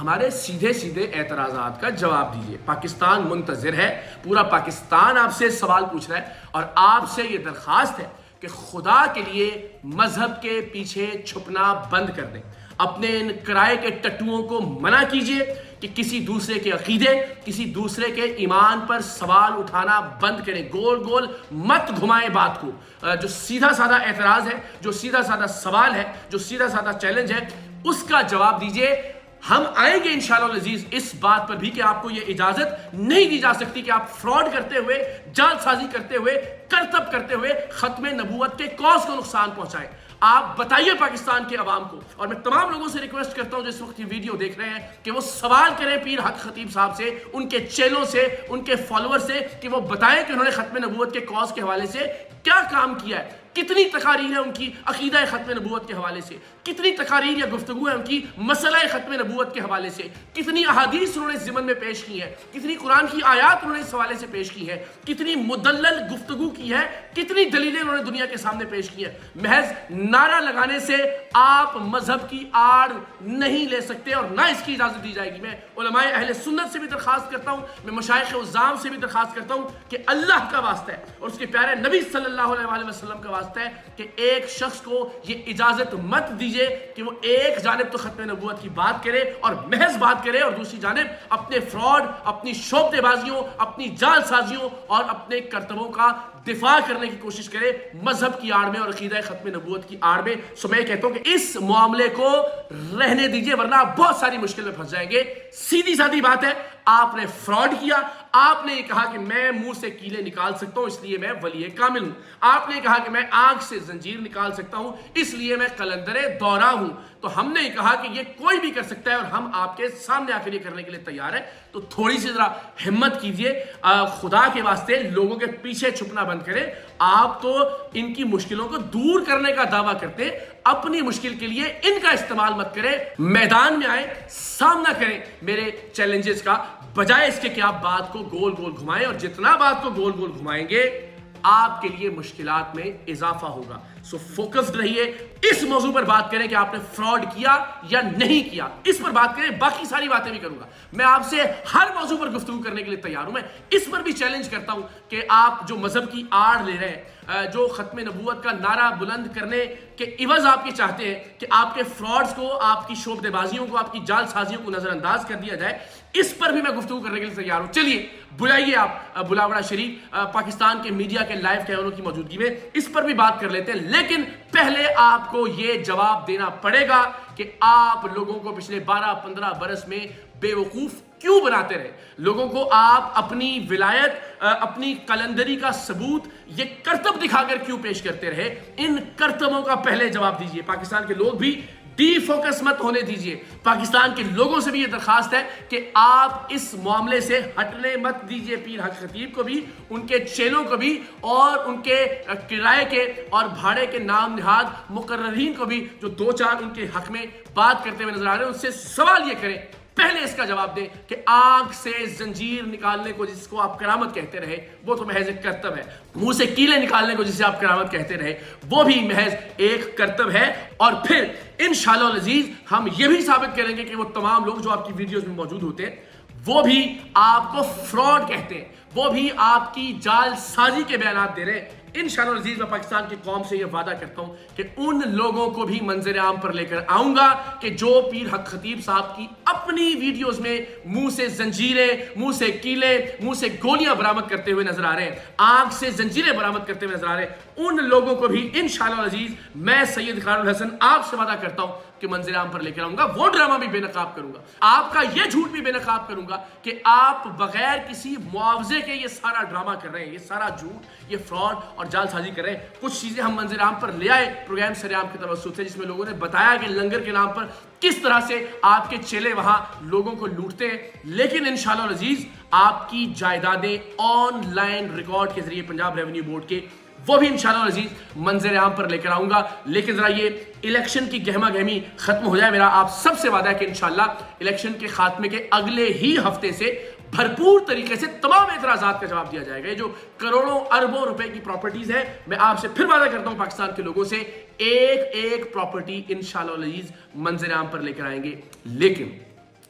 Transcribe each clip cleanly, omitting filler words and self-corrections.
ہمارے سیدھے سیدھے اعتراضات کا جواب دیجیے. پاکستان منتظر ہے, پورا پاکستان آپ سے سوال پوچھ رہا ہے, اور آپ سے یہ درخواست ہے کہ خدا کے لیے مذہب کے پیچھے چھپنا بند کر دیں. اپنے ان کرائے کے ٹٹوؤں کو منع کیجیے کہ کسی دوسرے کے عقیدے, کسی دوسرے کے ایمان پر سوال اٹھانا بند کریں. گول گول مت گھمائیں بات کو. جو سیدھا سادہ اعتراض ہے, جو سیدھا سادہ سوال ہے, جو سیدھا سادہ چیلنج ہے, اس کا جواب دیجیے. ہم آئیں گے انشاءاللہ العزیز اس بات پر بھی کہ آپ کو یہ اجازت نہیں دی جا سکتی کہ آپ فراڈ کرتے ہوئے, جعل سازی کرتے ہوئے, کرتب کرتے ہوئے ختم نبوت کے کاز کو نقصان پہنچائیں. آپ بتائیے پاکستان کے عوام کو, اور میں تمام لوگوں سے ریکویسٹ کرتا ہوں جو اس وقت یہ ویڈیو دیکھ رہے ہیں کہ وہ سوال کریں پیر حق خطیب صاحب سے, ان کے چیلوں سے, ان کے فالوور سے, کہ وہ بتائیں کہ انہوں نے ختم نبوت کے کاز کے حوالے سے کیا کام کیا ہے, کتنی تقاریر ہے ان کی عقیدہ ختم نبوت کے حوالے سے, کتنی تقاریر یا گفتگو ہے ان کی مسئلہ ختم نبوت کے حوالے سے, کتنی احادیث انہوں نے ضمن میں پیش کی ہے, کتنی قرآن کی آیات انہوں نے اس حوالے سے پیش کی ہے, کتنی مدلل گفتگو کی ہے, کتنی دلیلیں انہوں نے دنیا کے سامنے پیش کی ہیں. محض نعرہ لگانے سے آپ مذہب کی آڑ نہیں لے سکتے, اور نہ اس کی اجازت دی جائے گی. میں علماء اہل سنت سے بھی درخواست کرتا ہوں, میں مشائخ عظام سے بھی درخواست کرتا ہوں کہ اللہ کا واسطہ ہے اور اس کے پیارے نبی صلی اللہ علیہ وسلم کا واسطہ ہے کہ ایک شخص کو یہ اجازت مت دیجئے کہ وہ ایک جانب تو ختم نبوت کی بات کرے اور محض بات کرے, اور دوسری جانب اپنے فراڈ, اپنی شعبدے بازیوں, اپنی جعل سازیوں اور اپنے کرتبوں کا دفاع کرنے کی کوشش کرے مذہب کی آڑ میں اور عقیدہ ختم نبوت کی آڑ میں. سو میں کہتا ہوں کہ اس معاملے کو رہنے دیجئے, ورنہ آپ بہت ساری مشکل میں پھنس جائیں گے. سیدھی سادھی بات ہے, آپ نے فراڈ کیا. آپ نے یہ کہا کہ میں منہ سے کیلیں نکال سکتا ہوں اس لیے میں ولی کامل ہوں. آپ نے کہا کہ میں آنکھ سے زنجیر نکال سکتا ہوں اس لیے میں قلندر دورہ ہوں. تو ہم نے یہ کہا کہ یہ کوئی بھی کر سکتا ہے اور ہم آپ کے سامنے آ کر یہ کرنے کے لیے تیار ہیں. تو تھوڑی سی ذرا ہمت کیجئے, خدا کے واسطے لوگوں کے پیچھے چھپنا بند کریں. آپ تو ان کی مشکلوں کو دور کرنے کا دعویٰ کرتے, اپنی مشکل کے لیے ان کا استعمال مت کریں. میدان میں آئیں, سامنا کریں میرے چیلنجز کا, بجائے اس کے کہ آپ بات کو گول گول گھمائیں, اور جتنا بات کو گول گول گھمائیں گے آپ کے لیے مشکلات میں اضافہ ہوگا. سو فوکسڈ رہیے, اس موضوع پر بات کریں کہ آپ نے فراڈ کیا یا نہیں کیا, اس پر بات کریں. باقی ساری باتیں بھی کروں گا, میں آپ سے ہر موضوع پر گفتگو کرنے کے لیے تیار ہوں. میں اس پر بھی چیلنج کرتا ہوں کہ آپ جو مذہب کی آڑ لے رہے ہیں, جو ختم نبوت کا نعرہ بلند کرنے کے عوض آپ یہ چاہتے ہیں کہ آپ کے فراڈز کو, آپ کی شعبدے بازیوں کو, آپ کی جعل سازیوں کو نظر انداز کر دیا جائے, اس پر بھی میں گفتگو کرنے کے لیے تیار ہوں. چلیے بلائیے آپ بلاوڑا شریف پاکستان کے میڈیا کے لائیو کیمروں کی موجودگی میں, اس پر بھی بات کر لیتے ہیں. لیکن پہلے آپ کو یہ جواب دینا پڑے گا کہ آپ لوگوں کو پچھلے 12-15 برس میں بے وقوف کیوں بناتے رہے. لوگوں کو آپ اپنی ولایت, اپنی قلندری کا ثبوت یہ کرتب دکھا کر کیوں پیش کرتے رہے. ان کرتبوں کا پہلے جواب دیجئے. پاکستان کے لوگ بھی ڈی فوکس مت ہونے دیجئے. پاکستان کے لوگوں سے بھی یہ درخواست ہے کہ آپ اس معاملے سے ہٹنے مت دیجئے. پیر حق خطیب کو بھی, ان کے چیلوں کو بھی, اور ان کے کرائے کے اور بھاڑے کے نام نہاد مقررین کو بھی جو 2-4 ان کے حق میں بات کرتے ہوئے نظر آ رہے ہیں, ان سے سوال یہ کریں, پہلے اس کا جواب دیں کہ آنکھ سے زنجیر نکالنے کو جس کو آپ کرامت کہتے رہے وہ تو محض ایک کرتب ہے. منہ سے کیلیں نکالنے کو جسے آپ کرامت کہتے رہے وہ بھی محض ایک کرتب ہے. اور پھر انشاءاللہ العزیز ہم یہ بھی ثابت کریں گے کہ وہ تمام لوگ جو آپ کی ویڈیوز میں موجود ہوتے ہیں وہ بھی آپ کو فراڈ کہتے ہیں, وہ بھی آپ کی جعل سازی کے بیانات دے رہے ہیں. انشاءاللہ العزیز میں پاکستان کی قوم سے یہ وعدہ کرتا ہوں کہ ان لوگوں کو بھی منظر عام پر لے کر آؤں گا کہ جو پیر حق خطیب صاحب کی اپنی ویڈیوز میں منہ سے زنجیریں, منہ سے کیلیں, منہ سے گولیاں برآمد کرتے ہوئے نظر آ رہے ہیں, آنکھ سے زنجیریں برآمد کرتے ہوئے نظر آ رہے ہیں, ان لوگوں کو بھی انشاءاللہ العزیز میں سید خان الحسن آپ سے وعدہ کرتا ہوں کہ منظر عام پر لے کر آؤں گا. وہ ڈرامہ بھی بے نقاب کروں گا, آپ کا یہ جھوٹ بھی بے نقاب کروں گا کہ آپ بغیر کسی معاوضے کے یہ سارا ڈرامہ کر رہے ہیں, یہ سارا جھوٹ, یہ فراڈ اور جعل سازی کر رہے ہیں. کچھ چیزیں ہم منظر عام پر لے آئے پروگرام سرعام کی توسط سے, جس میں لوگوں نے بتایا کہ لنگر کے نام پر کس طرح سے آپ کے چیلے وہاں لوگوں کو لوٹتے ہیں. لیکن انشاءاللہ العزیز آپ کی جائیدادیں آن لائن ریکارڈ کے ذریعے پنجاب ریونیو بورڈ کے وہ بھی انشاءاللہ العزیز منظر عام پر لے کر آؤں گا. لیکن ذرا یہ الیکشن کی گہما گہمی ختم ہو جائے. میرا آپ سب سے وعدہ ہے کہ انشاءاللہ الیکشن کے خاتمے کے اگلے ہی ہفتے سے بھرپور طریقے سے تمام اعتراضات کا جواب دیا جائے گا. یہ جو کروڑوں اربوں روپے کی پراپرٹیز ہے, میں آپ سے پھر وعدہ کرتا ہوں پاکستان کے لوگوں سے ایک ایک پراپرٹی انشاءاللہ العزیز منظر عام پر لے کر آئیں گے. لیکن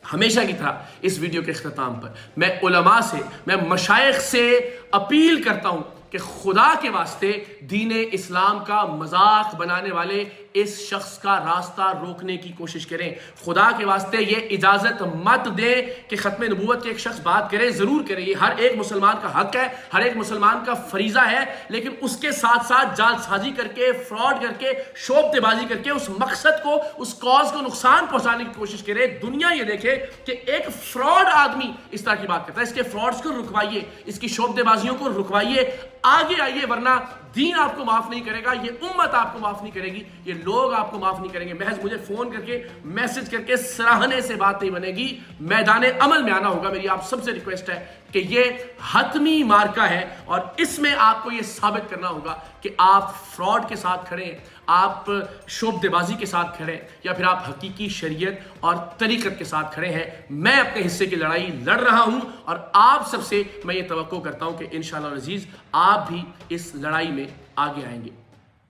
ہمیشہ کی طرح اس ویڈیو کے اختتام پر میں علماء سے، میں مشائخ سے اپیل کرتا ہوں کہ خدا کے واسطے دین اسلام کا مذاق بنانے والے اس شخص کا راستہ روکنے کی کوشش کریں. خدا کے واسطے یہ اجازت مت دیں کہ ختم نبوت کے ایک شخص بات کرے. ضرور کرے، یہ ہر ایک مسلمان کا حق ہے، ہر ایک مسلمان کا فریضہ ہے، لیکن اس کے ساتھ ساتھ جال سازی کر کے، فراڈ کر کے، شوبدے بازی کر کے اس مقصد کو، اس کاز کو نقصان پہنچانے کی کوشش کرے. دنیا یہ دیکھے کہ ایک فراڈ آدمی اس طرح کی بات کرتا ہے. اس کے فراڈز کو رکوائیے، اس کی شوبدے بازیوں کو رکوائیے، آگے آئیے، ورنہ دین آپ کو معاف نہیں کرے گا، یہ امت آپ کو معاف نہیں کرے گی، یہ لوگ آپ کو معاف نہیں کریں گے. محض مجھے فون کر کے، میسج کر کے سراہنے سے بات نہیں بنے گی، میدان عمل میں آنا ہوگا. میری آپ سب سے ریکویسٹ ہے کہ یہ حتمی مارکہ ہے اور اس میں آپ کو یہ ثابت کرنا ہوگا کہ آپ فراڈ کے ساتھ کھڑے ہیں، آپ شعبدے بازی کے ساتھ کھڑے ہیں، یا پھر آپ حقیقی شریعت اور طریقت کے ساتھ کھڑے ہیں. میں اپنے حصے کی لڑائی لڑ رہا ہوں اور آپ سب سے میں یہ توقع کرتا ہوں کہ انشاءاللہ العزیز آپ بھی اس لڑائی میں آگے آئیں گے.